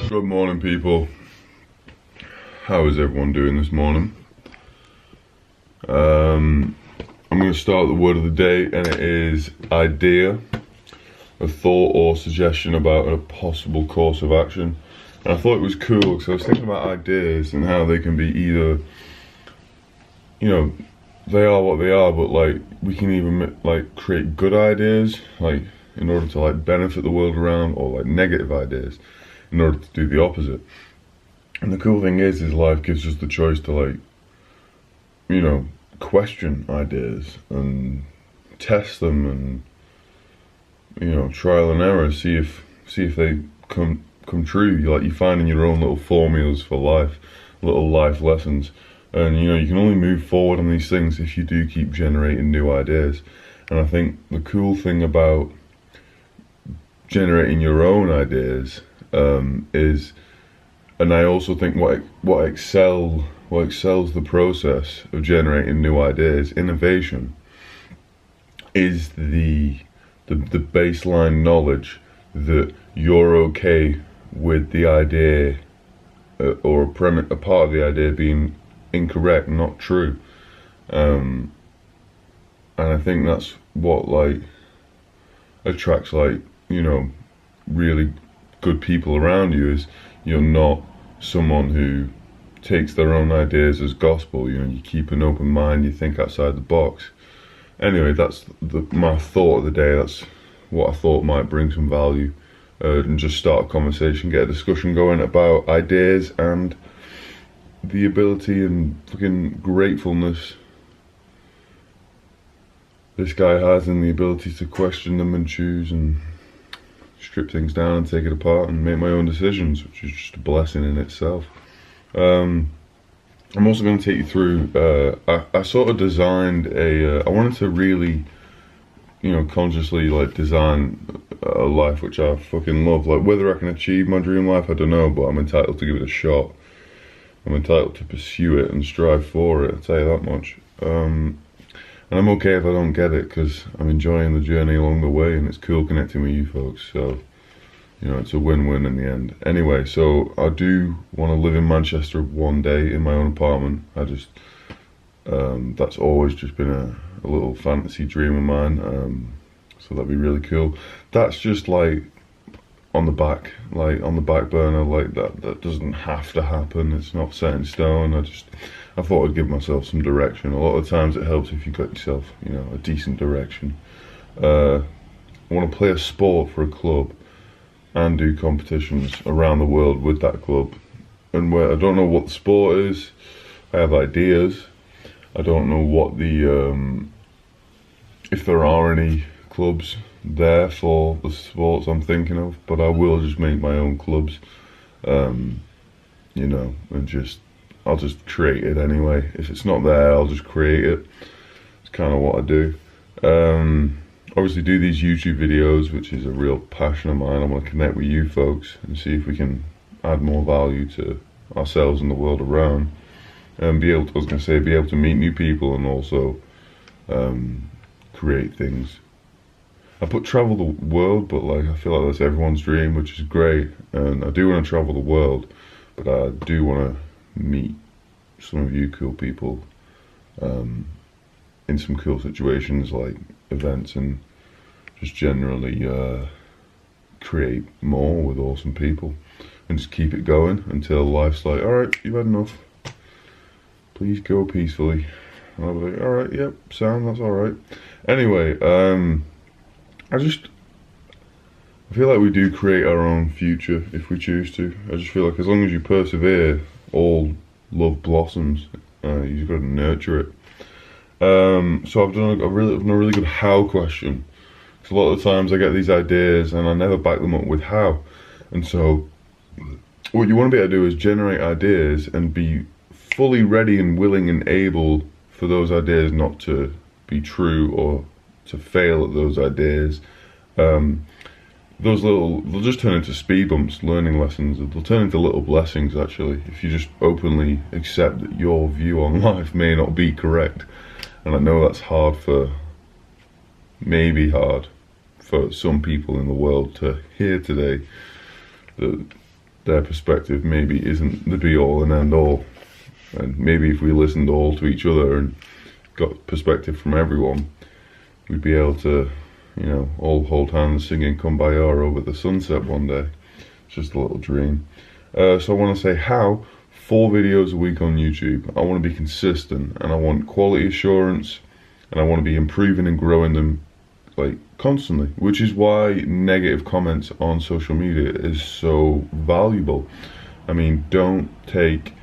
Good morning, people. How is everyone doing this morning? I'm going to start the word of the day, and it is idea, a thought or suggestion about a possible course of action. And I thought it was cool because I was thinking about ideas and how they can be either, you know, they are what they are, but like we can even like create good ideas, like in order to like benefit the world around, or like negative ideas in order to do the opposite. And the cool thing is life gives us the choice to like, you know, question ideas and test them and, you know, trial and error, see if they come true. You finding your own little formulas for life, little life lessons. And you know, you can only move forward on these things if you do keep generating new ideas. And I think the cool thing about generating your own ideas is, and I also think what excels the process of generating new ideas, innovation, is the baseline knowledge that you're okay with the idea or a part of the idea being incorrect, not true. And I think that's what like attracts, like, you know, really good people around you, is you're not someone who takes their own ideas as gospel. You know, you keep an open mind, you think outside the box. Anyway, that's my thought of the day. That's what I thought might bring some value, and just start a conversation, get a discussion going about ideas and the ability and fucking gratefulness this guy has, and the ability to question them and choose and strip things down and take it apart and make my own decisions, which is just a blessing in itself. I'm also going to take you through, I sort of designed I wanted to really, you know, consciously like design a life which I fucking love. Like, whether I can achieve my dream life, I don't know, but I'm entitled to give it a shot. I'm entitled to pursue it and strive for it, I'll tell you that much. And I'm okay if I don't get it, because I'm enjoying the journey along the way, and it's cool connecting with you folks. So, you know, it's a win-win in the end. Anyway, so I do want to live in Manchester one day in my own apartment. I just, that's always just been a little fantasy dream of mine. So that'd be really cool. That's just like on the back burner, like that doesn't have to happen. It's not set in stone. I thought I'd give myself some direction. A lot of times it helps if you got yourself, you know, a decent direction. I want to play a sport for a club and do competitions around the world with that club. And where I don't know what the sport is, I have ideas. I don't know what the if there are any clubs there for the sports I'm thinking of, but I will just make my own clubs, you know, and I'll just create it anyway. If it's not there, I'll just create it. It's kind of what I do. Obviously do these YouTube videos, which is a real passion of mine. I want to connect with you folks and see if we can add more value to ourselves and the world around, and be able to meet new people, and also create things. I put travel the world, but like I feel like that's everyone's dream, which is great, and I do want to travel the world, but I do want to meet some of you cool people in some cool situations like events, and just generally create more with awesome people, and just keep it going until life's like, alright, you've had enough, please go peacefully. And I'll be like, alright, yep, sound, that's alright. Anyway, I feel like we do create our own future if we choose to. I just feel like as long as you persevere, all love blossoms. You've got to nurture it. So I've done a really good how question. Because a lot of the times I get these ideas and I never back them up with how. And so what you want to be able to do is generate ideas and be fully ready and willing and able for those ideas not to be true or to fail at those ideas. They'll just turn into speed bumps, learning lessons. They'll turn into little blessings, actually, if you just openly accept that your view on life may not be correct. And I know that's maybe hard for some people in the world to hear today, that their perspective maybe isn't the be all and end all. And maybe if we listened all to each other and got perspective from everyone, we'd be able to, you know, all hold hands singing Kumbaya over the sunset one day. It's just a little dream. So I want to say how 4 videos a week on YouTube. I want to be consistent, and I want quality assurance, and I want to be improving and growing them like constantly, which is why negative comments on social media is so valuable. I mean, don't take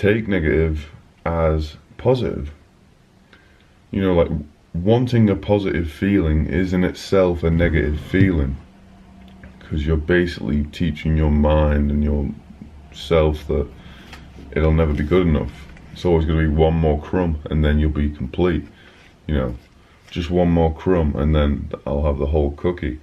negative as positive. You know, like wanting a positive feeling is in itself a negative feeling, because you're basically teaching your mind and yourself that it'll never be good enough. It's always going to be one more crumb and then you'll be complete. You know, just one more crumb and then I'll have the whole cookie.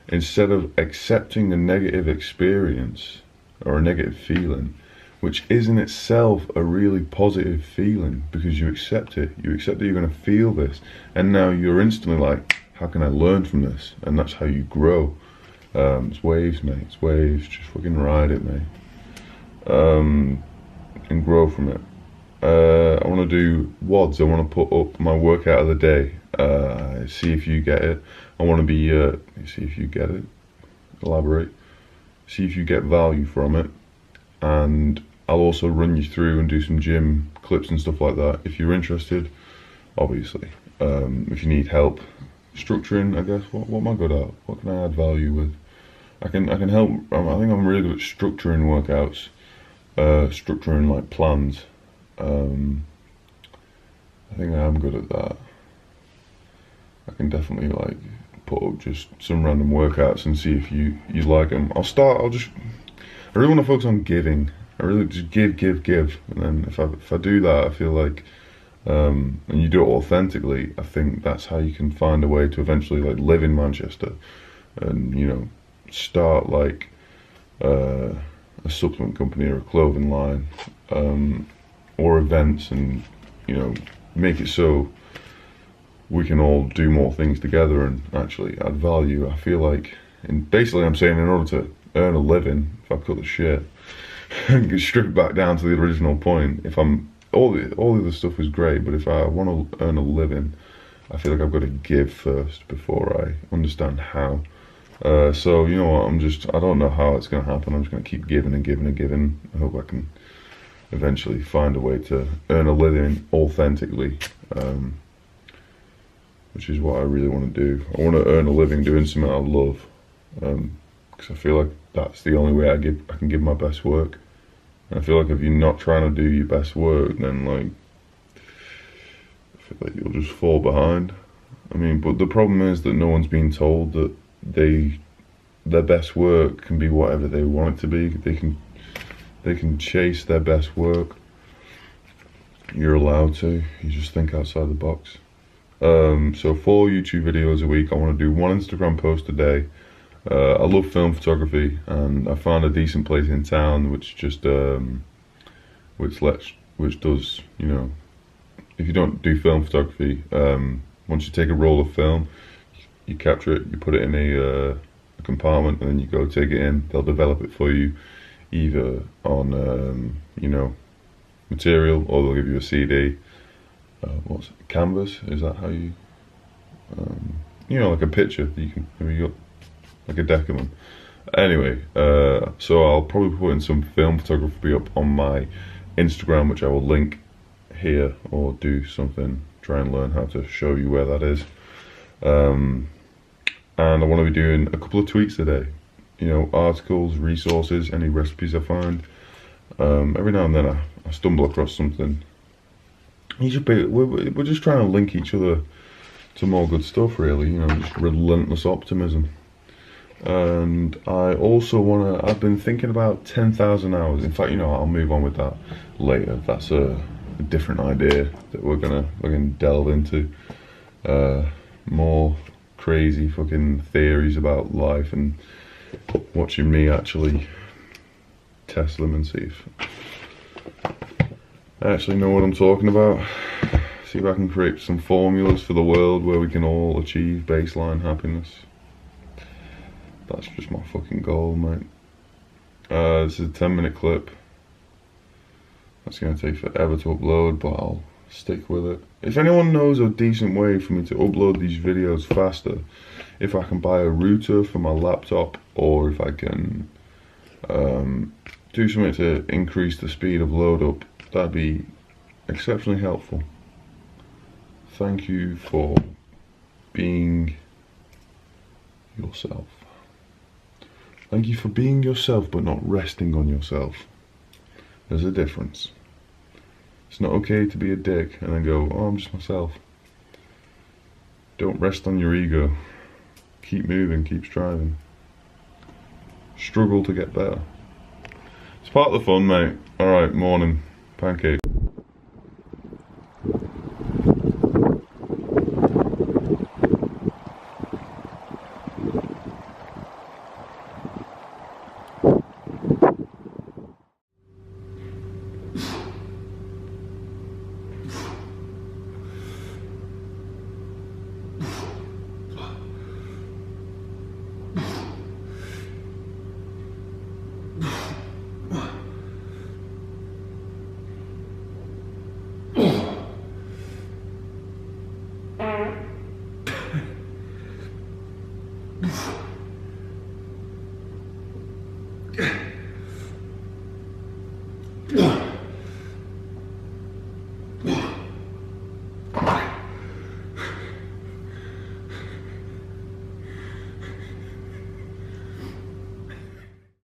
Instead of accepting a negative experience or a negative feeling, which is in itself a really positive feeling, because you accept it. You accept that you're going to feel this, and now you're instantly like, how can I learn from this? And that's how you grow. It's waves, mate. It's waves. Just fucking ride it, mate. And grow from it. I want to do WODs. I want to put up my workout of the day. See if you get it. I want to be, see if you get it. Elaborate. See if you get value from it. And I'll also run you through and do some gym clips and stuff like that if you're interested, obviously. If you need help structuring, I guess, what am I good at? What can I add value with? I can help. I think I'm really good at structuring workouts, structuring like plans. I think I am good at that. I can definitely like put up just some random workouts and see if you like them. I really want to focus on giving. I really just give, and then if I do that, I feel like, and you do it authentically, I think that's how you can find a way to eventually like live in Manchester, and you know, start like a supplement company or a clothing line, or events, and you know, make it so we can all do more things together and actually add value. I feel like, and basically I'm saying in order to earn a living, if I cut the shit and strip it back down to the original point, if I'm all the other stuff is great, but if I want to earn a living, I feel like I've got to give first before I understand how. So you know what, I don't know how it's going to happen. I'm just going to keep giving and giving and giving. I hope I can eventually find a way to earn a living authentically, which is what I really want to do. I want to earn a living doing something I love, because I feel like that's the only way I can give my best work. And I feel like if you're not trying to do your best work, then like, I feel like you'll just fall behind. I mean, but the problem is that no one's been told that their best work can be whatever they want it to be. They can chase their best work. You're allowed to. You just think outside the box. So 4 YouTube videos a week. I want to do 1 Instagram post a day. I love film photography, and I found a decent place in town which just which does, you know, if you don't do film photography, once you take a roll of film, you capture it, you put it in a compartment, and then you go take it in. They'll develop it for you, either on you know, material, or they'll give you a CD. What's it? Canvas? Is that how you? You know, like a picture that you can. You got like a deck of them. Anyway, so I'll probably put in some film photography up on my Instagram, which I will link here, or do something. Try and learn how to show you where that is. And I want to be doing a couple of tweets a day. You know, articles, resources, any recipes I find. Every now and then I stumble across something. We're just trying to link each other to more good stuff, really. You know, just relentless optimism. And I also I've been thinking about 10,000 hours. In fact, you know, I'll move on with that later. That's a different idea that we're gonna delve into. More crazy fucking theories about life, and watching me actually test them and see if I actually know what I'm talking about. See if I can create some formulas for the world where we can all achieve baseline happiness. That's just my fucking goal, mate. This is a 10-minute clip. That's going to take forever to upload, but I'll stick with it. If anyone knows a decent way for me to upload these videos faster, if I can buy a router for my laptop, or if I can do something to increase the speed of load up, that'd be exceptionally helpful. Thank you for being yourself. Thank you for being yourself, but not resting on yourself. There's a difference. It's not okay to be a dick and then go, oh, I'm just myself. Don't rest on your ego. Keep moving, keep striving. Struggle to get better. It's part of the fun, mate. Alright, morning. Pancake.